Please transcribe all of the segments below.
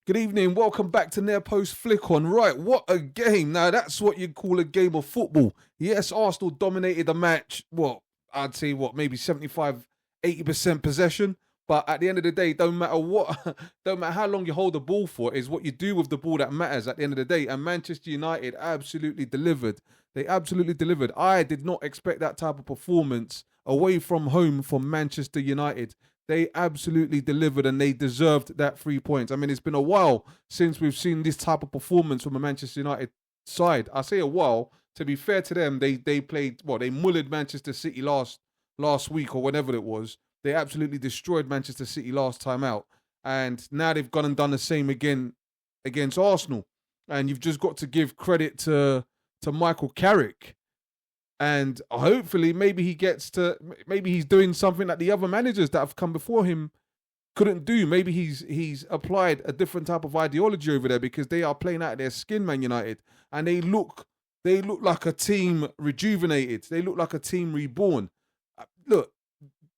Good evening. Welcome back to Near Post Flick On. Right, what a game. Now, that's what you'd call a game of football. Yes, Arsenal dominated the match. I'd say maybe 75, 80% possession. But at the end of the day, don't matter don't matter how long you hold the ball for, is what you do with the ball that matters at the end of the day. And Manchester United absolutely delivered. They absolutely delivered. I did not expect that type of performance away from home from Manchester United. They absolutely delivered and they deserved that 3 points. I mean, it's been a while since we've seen this type of performance from a Manchester United side. I say a while. To be fair to them, they played, they mullered Manchester City last week or whenever it was. They absolutely destroyed Manchester City last time out. And now they've gone and done the same again against Arsenal. And you've just got to give credit to Michael Carrick. And hopefully maybe he's doing something that the other managers that have come before him couldn't do. Maybe he's applied a different type of ideology over there, because they are playing out of their skin, Man United. And they look like a team rejuvenated. They look like a team reborn. Look,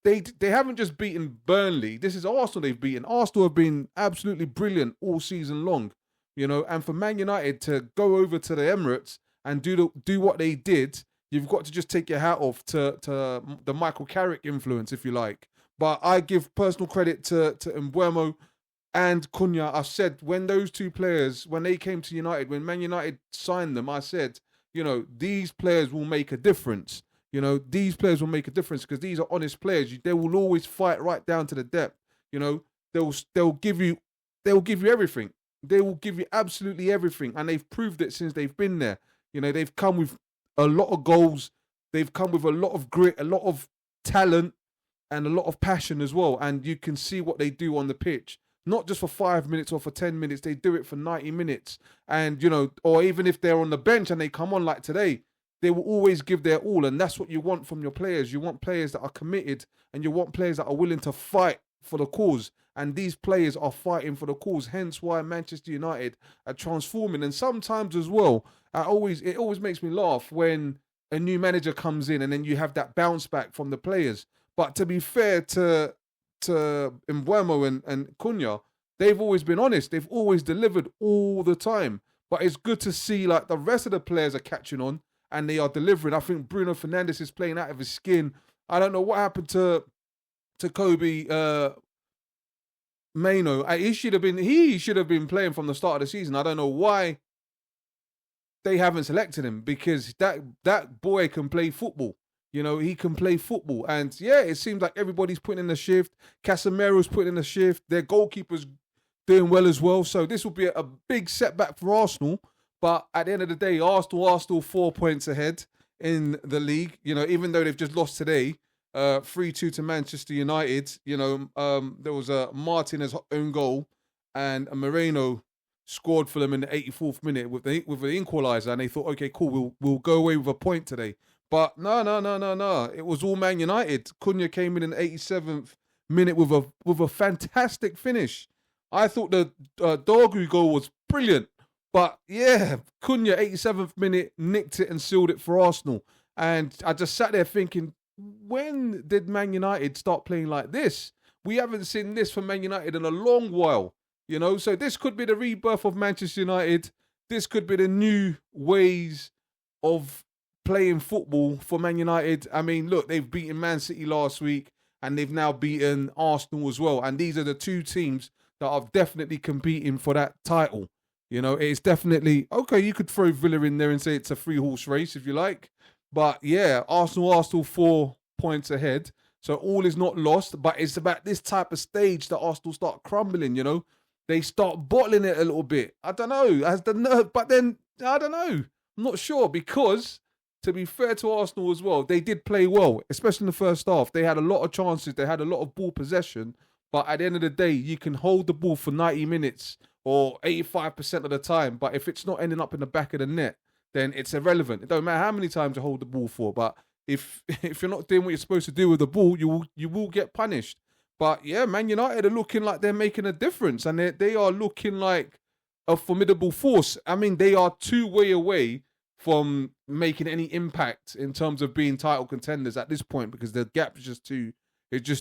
they haven't just beaten Burnley. This is Arsenal they've beaten. Arsenal have been absolutely brilliant all season long. And for Man United to go over to the Emirates and do what they did, you've got to just take your hat off to the Michael Carrick influence, if you like. But I give personal credit to Mbeumo and Cunha. I've said when those two players, when they came to United, when Man United signed them, I said, these players will make a difference. These players will make a difference because these are honest players. They will always fight right down to the depth. They'll give you everything. They will give you absolutely everything, and they've proved it since they've been there. They've come with a lot of goals. They've come with a lot of grit, a lot of talent, and a lot of passion as well. And you can see what they do on the pitch. Not just for 5 minutes or for 10 minutes. They do it for 90 minutes. And, or even if they're on the bench and they come on like today, they will always give their all. And that's what you want from your players. You want players that are committed, and you want players that are willing to fight for the cause. And these players are fighting for the cause. Hence why Manchester United are transforming. And sometimes as well, it always makes me laugh when a new manager comes in and then you have that bounce back from the players. But to be fair to Mbeumo and Cunha, they've always been honest. They've always delivered all the time. But it's good to see like the rest of the players are catching on and they are delivering. I think Bruno Fernandes is playing out of his skin. I don't know what happened to Kobe Maino. He should have been playing from the start of the season. I don't know why they haven't selected him, because that boy can play football. He can play football. And yeah, it seems like everybody's putting in the shift. Casemiro's putting in the shift. Their goalkeeper's doing well as well. So this will be a big setback for Arsenal. But at the end of the day, Arsenal are still 4 points ahead in the league. Even though they've just lost today, 3-2 to Manchester United. There was a Martinez own goal and a Moreno scored for them in the 84th minute with the equaliser, and they thought, okay, cool, we'll go away with a point today. But no. It was all Man United. Cunha came in the 87th minute with a fantastic finish. I thought the Dorgu goal was brilliant. But yeah, Cunha, 87th minute, nicked it and sealed it for Arsenal. And I just sat there thinking, when did Man United start playing like this? We haven't seen this from Man United in a long while. So this could be the rebirth of Manchester United. This could be the new ways of playing football for Man United. I mean, look, they've beaten Man City last week and they've now beaten Arsenal as well. And these are the two teams that are definitely competing for that title. It's definitely, okay, you could throw Villa in there and say it's a 3-horse race if you like. But yeah, Arsenal are still 4 points ahead. So all is not lost. But it's about this type of stage that Arsenal start crumbling, They start bottling it a little bit. I don't know. As the nerve, but then I don't know. I'm not sure, because to be fair to Arsenal as well, they did play well, especially in the first half. They had a lot of chances. They had a lot of ball possession. But at the end of the day, you can hold the ball for 90 minutes or 85% of the time. But if it's not ending up in the back of the net, then it's irrelevant. It don't matter how many times you hold the ball for. But if you're not doing what you're supposed to do with the ball, you will get punished. But yeah, Man United are looking like they're making a difference, and they are looking like a formidable force. I mean, they are 2 way away from making any impact in terms of being title contenders at this point, because the gap is just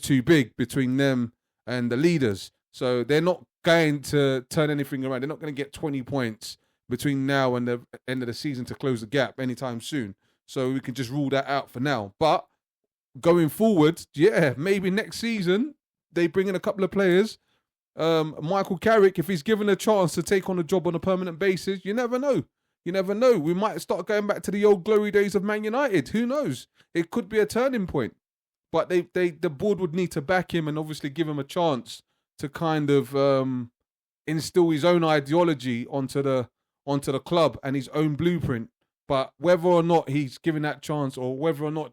too big between them and the leaders. So they're not going to turn anything around. They're not going to get 20 points between now and the end of the season to close the gap anytime soon. So we can just rule that out for now. But going forward, yeah, maybe next season they bring in a couple of players. Michael Carrick, if he's given a chance to take on a job on a permanent basis, you never know. You never know. We might start going back to the old glory days of Man United. Who knows? It could be a turning point. But the board would need to back him and obviously give him a chance to kind of instill his own ideology onto the club and his own blueprint. But whether or not he's given that chance, or whether or not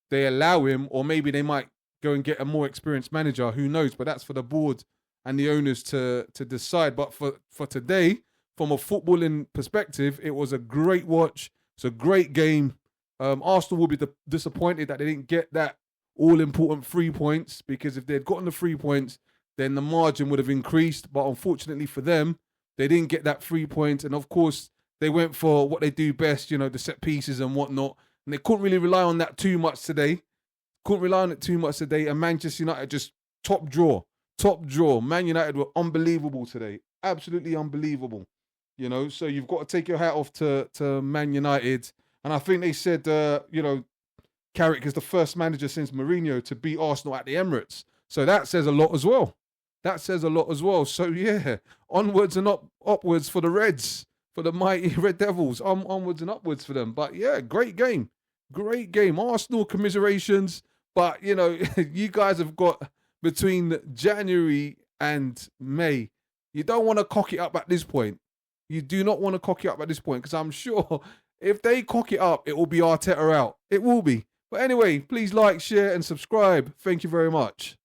they allow him, or maybe they might go and get a more experienced manager, who knows? But that's for the board and the owners to decide. But for today, from a footballing perspective, it was a great watch. It's a great game. Arsenal will be disappointed that they didn't get that all-important 3 points, because if they'd gotten the 3 points, then the margin would have increased. But unfortunately for them, they didn't get that 3 points. And of course, they went for what they do best, you know, the set pieces and whatnot. And they couldn't really rely on that too much today. And Manchester United just top draw. Man United were unbelievable today. Absolutely unbelievable. You know, so you've got to take your hat off to Man United. And I think they said, you know, Carrick is the first manager since Mourinho to beat Arsenal at the Emirates. So that says a lot as well. So, yeah, onwards and upwards for the Reds, for the mighty Red Devils. Onwards and upwards for them. But, yeah, great game. Arsenal, commiserations. But, you know, you guys have got between January and May. You don't want to cock it up at this point. You do not want to cock it up at this point, because I'm sure if they cock it up, it will be Arteta out. It will be. But anyway, please like, share, and subscribe. Thank you very much.